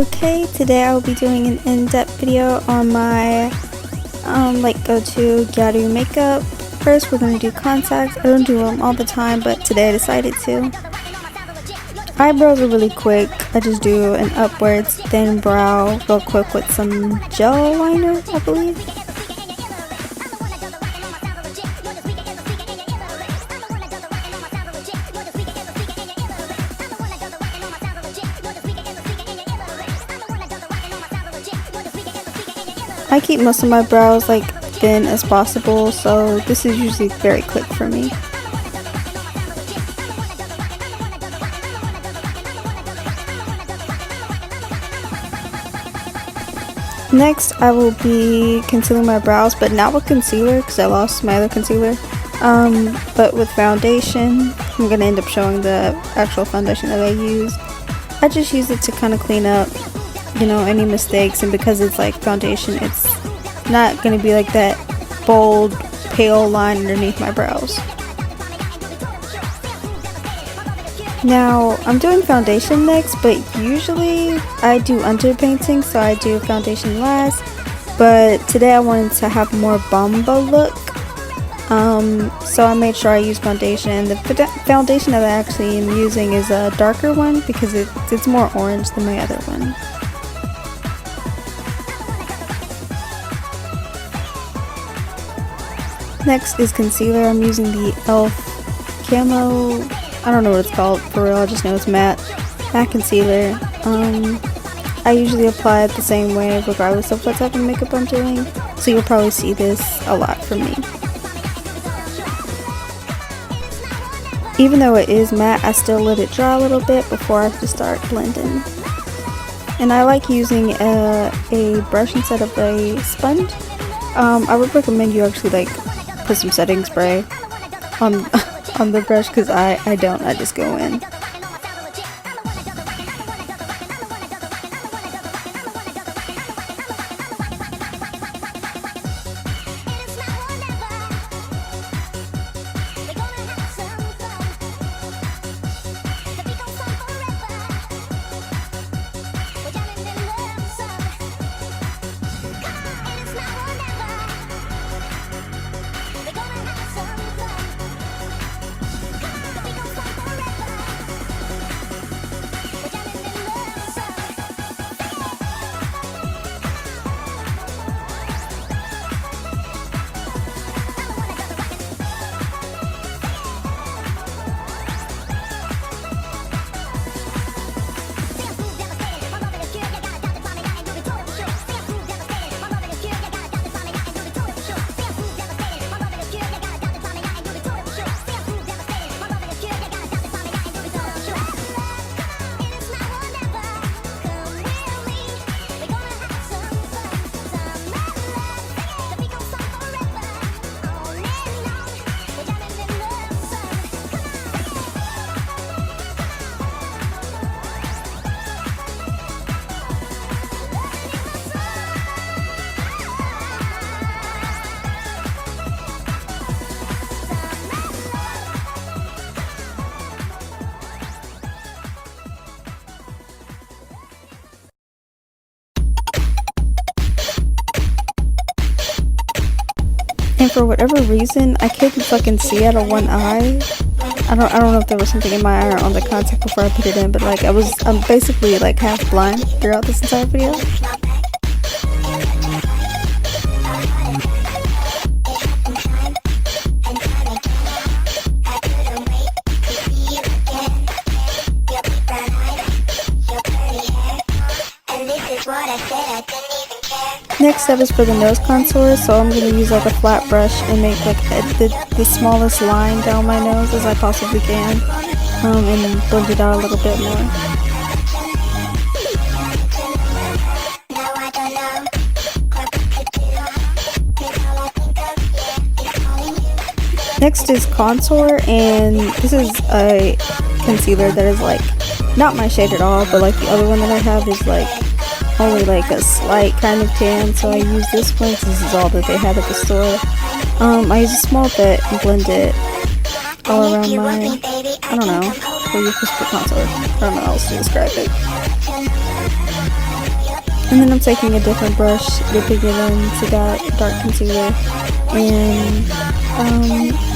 Okay, today I will be doing an in-depth video on my go-to Gyaru makeup. First, we're going to do contacts. I don't do them all the time, but today I decided to. Eyebrows are really quick. I just do an upwards thin brow real quick with some gel liner, I believe. I keep most of my brows like thin as possible, so this is usually very quick for me. Next, I will be concealing my brows, but not with concealer because I lost my other concealer. But with foundation. I'm gonna end up showing the actual foundation that I use. I just use it to kind of clean up, you know, any mistakes, and because it's like foundation, it's not gonna be like that bold pale line underneath my brows. Now I'm doing foundation next, but usually I do underpainting, so I do foundation last, but today I wanted to have more bomba look, so I made sure I use foundation. The foundation that I actually am using is a darker one because it's more orange than my other one. Next is concealer. I'm using the e.l.f. Camo, I don't know what it's called for real, I just know it's matte concealer. I usually apply it the same way regardless of what type of makeup I'm doing, so you'll probably see this a lot from me. Even though it is matte, I still let it dry a little bit before I just start blending. And I like using a brush instead of a sponge. I would recommend you actually like put some setting spray on the brush, because I don't, I just go in. And for whatever reason, I couldn't fucking see out of one eye. I don't know if there was something in my eye or on the contact before I put it in, but like I'm basically like half blind throughout this entire video. Next step is for the nose contour, so I'm going to use like a flat brush and make like the smallest line down my nose as I possibly can, and blend it out a little bit more. Next is contour, and this is a concealer that is like not my shade at all, but like the other one that I have is like only like a slight kind of tan, so I use this one because this is all that they had at the store. I use a small bit and blend it all around my, I don't know, where you just put contour. I don't know how else to describe it. And then I'm taking a different brush, dipping it into that dark concealer, and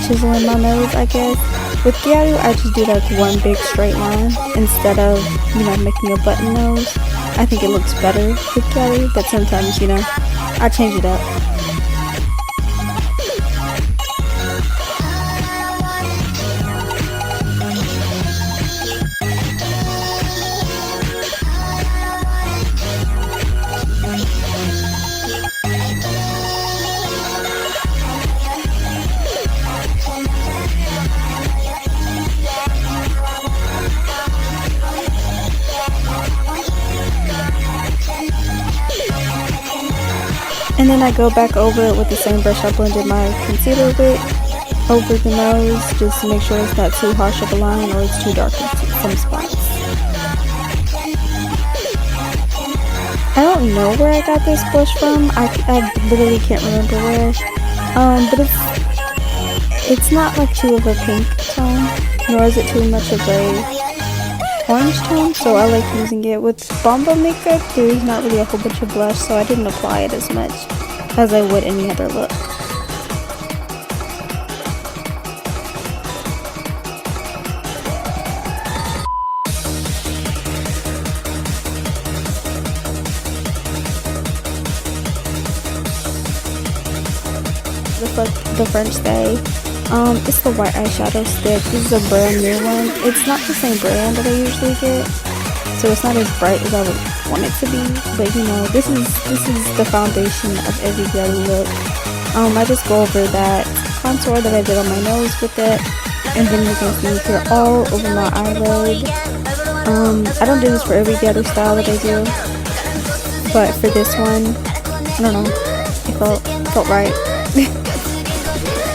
chiseling my nose, I guess. With Gyaru, I just do like one big straight line instead of, making a button nose. I think it looks better with Gyaru, but sometimes, I change it up. And then I go back over it with the same brush I blended my concealer with over the nose, just to make sure it's not too harsh of a line or it's too dark in some spots. I don't know where I got this blush from. I literally can't remember where. But it's not like too of a pink tone, nor is it too much of a orange tone, so I like using it. With Bomba makeup, there's not really a whole bunch of blush, so I didn't apply it as much as I would any other look. The French Day. It's the white eyeshadow stick. This is a brand new one. It's not the same brand that I usually get, so it's not as bright as I would want it to be. But this is the foundation of every Gyaru look. I just go over that contour that I did on my nose with it, and then you can see here all over my eyelid. I don't do this for every Gyaru style that I do, but for this one, I don't know, it felt right.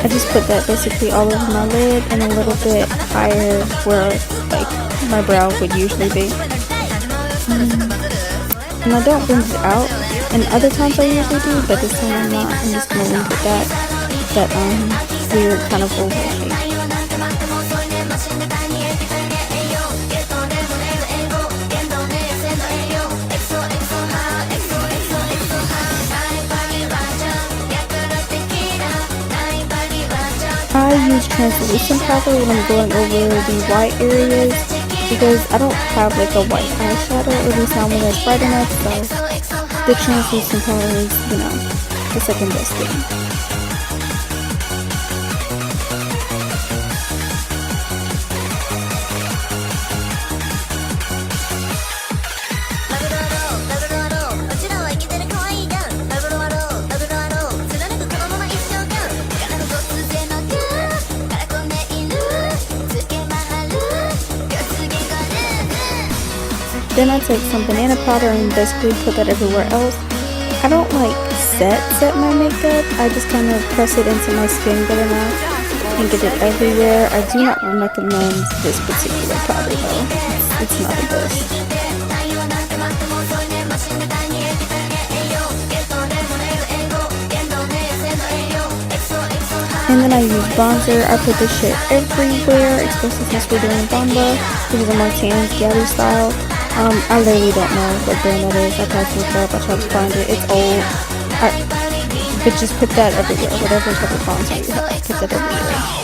I just put that basically all over my lid and a little bit higher where like my brow would usually be. And I don't blend it out, and other times I usually do, but this time I'm not. I'm just gonna leave it that weird kind of oval shape. I use translucent powder when I'm going over the white areas because I don't have like a white eyeshadow, or at least not one that's bright enough, so the translucent powder is, the second best thing. Then I take some banana powder and basically put that everywhere else. I don't like set my makeup. I just kind of press it into my skin good enough and get it everywhere. I do not recommend this particular powder though. It's not the best. And then I use bronzer. I put this shit everywhere, especially since we're doing Bomba. This is a more tan Gyaru style. I literally don't know what brand that is. I tried to look it up, I tried to find it. It's old. But just put that everywhere. Whatever type of bronzer you have, put that everywhere.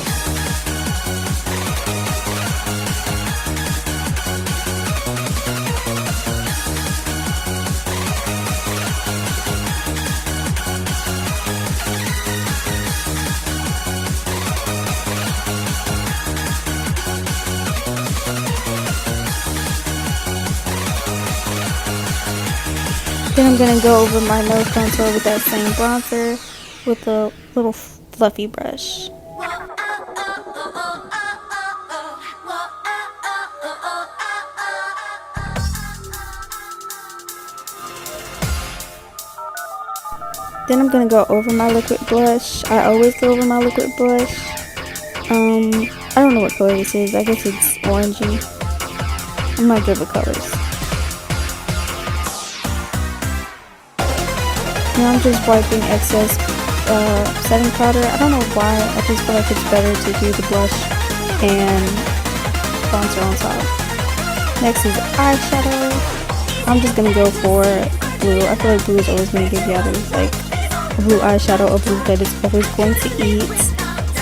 Then I'm going to go over my nose contour with that same bronzer with a little fluffy brush. Then I'm going to go over my liquid blush. I always go over my liquid blush. I don't know what color this is. I guess it's orangey. I'm not good with colors. Now I'm just wiping excess setting powder. I don't know why, I just feel like it's better to do the blush and bronzer on top. Next is eyeshadow. I'm just going to go for blue. I feel like blue is always going to give Gyaru like a blue eyeshadow, a blue that is always going to eat.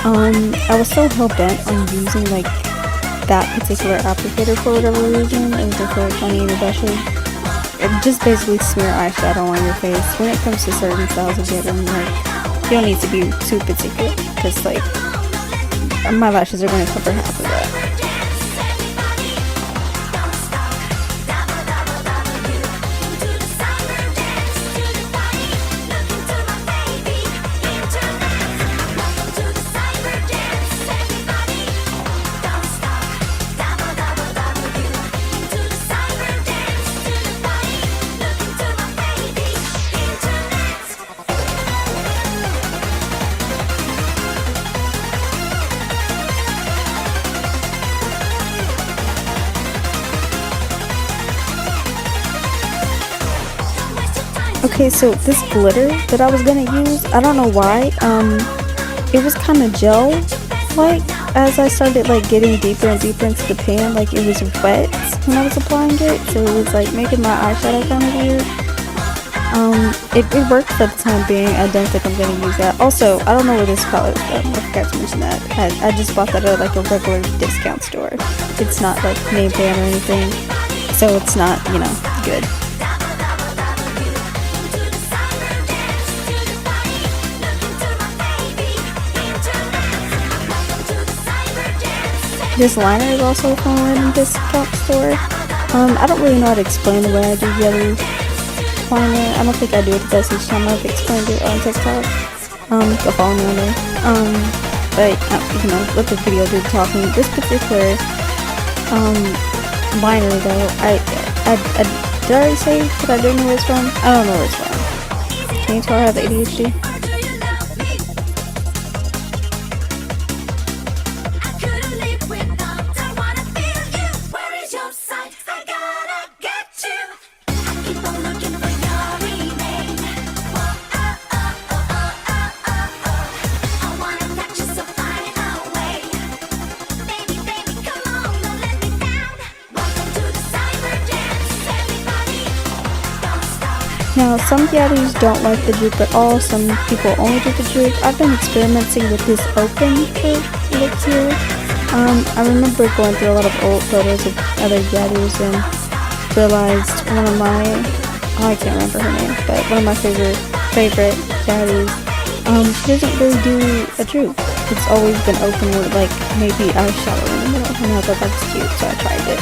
I was so hell bent on using like that particular applicator for whatever reason. It was like very funny and especially just basically smear eyeshadow on your face. When it comes to certain styles of Gyaru, like you don't need to be too particular because like my lashes are going to cover half of that. Okay, so this glitter that I was gonna use, I don't know why, it was kind of gel-like as I started like getting deeper and deeper into the pan. Like it was wet when I was applying it, so it was like making my eyeshadow kind of weird. It worked for the time being. I don't think I'm gonna use that. Also, I don't know where this palette is from. I forgot to mention that. I just bought that at like a regular discount store. It's not like name brand or anything, so it's not, you know, good. This liner is also from a random discount store. I don't really know how to explain the way I do Gyaru liner. I don't think I do it the best each time I've explained it on TikTok. Go follow me on there. But you know, let the video do the talking. This particular liner though, I did I already say that I don't know where it's from? I don't know where it's from. Can you tell I have ADHD? Now, some Gyarus don't like the droop at all, some people only do the droop. I've been experimenting with this open look here. I remember going through a lot of old photos of other Gyarus and realized one of my, I can't remember her name, but one of my favorite Gyarus, she doesn't really do a droop. It's always been open with like maybe eyeshadow in the middle, and I thought that's cute, so I tried it.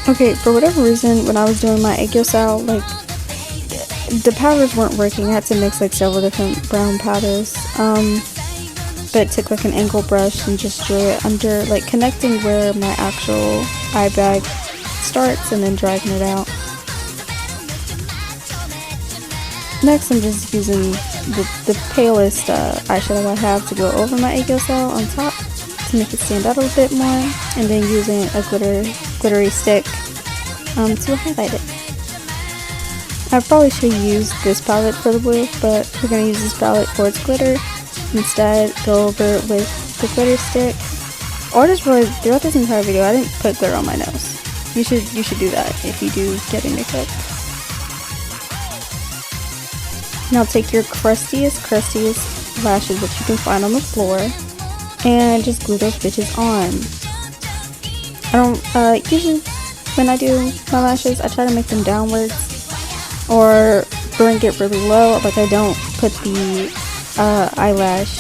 Okay, for whatever reason, when I was doing my egg style, like the powders weren't working. I had to mix like several different brown powders. But took like an angle brush and just drew it under, like connecting where my actual eye bag starts and then dragging it out. Next, I'm just using the palest eyeshadow I have to go over my egg cell on top to make it stand out a little bit more, and then using a glittery stick to highlight it. I probably should have used this palette for the blue, but we're going to use this palette for its glitter. Instead, go over it with the glitter stick. Or just really, throughout this entire video, I didn't put glitter on my nose. You should do that if you do get a makeup. Now take your crustiest lashes that you can find on the floor and just glue those bitches on. I don't, usually when I do my lashes, I try to make them downwards or bring it really low. Like I don't put the eyelash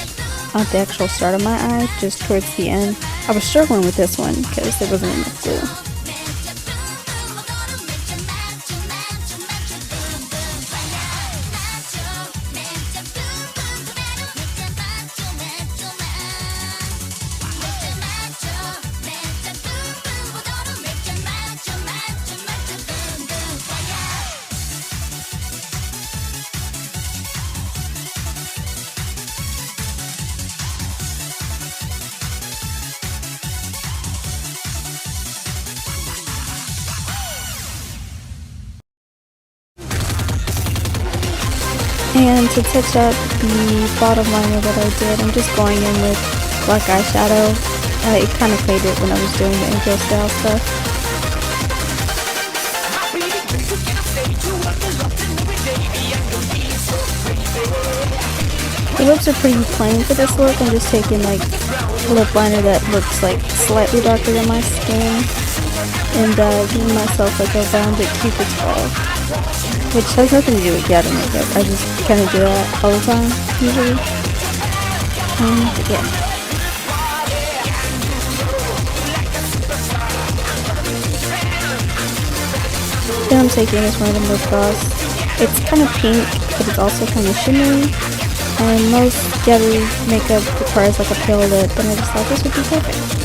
at the actual start of my eye, just towards the end. I was struggling with this one because there wasn't enough glue. And to touch up the bottom liner that I did, I'm just going in with black eyeshadow. It kind of faded when I was doing the intro style stuff. The lips are pretty plain for this look. I'm just taking like a lip liner that looks like slightly darker than my skin and giving myself like a rounded cupid's bow. Which has nothing to do with Gyaru makeup. I just kind of do that all the time, usually. Yeah. Then I'm taking this random lip gloss. It's kind of pink, but it's also kind of shimmery. And most Gyaru makeup requires like a pale lip, and I just thought this would be perfect.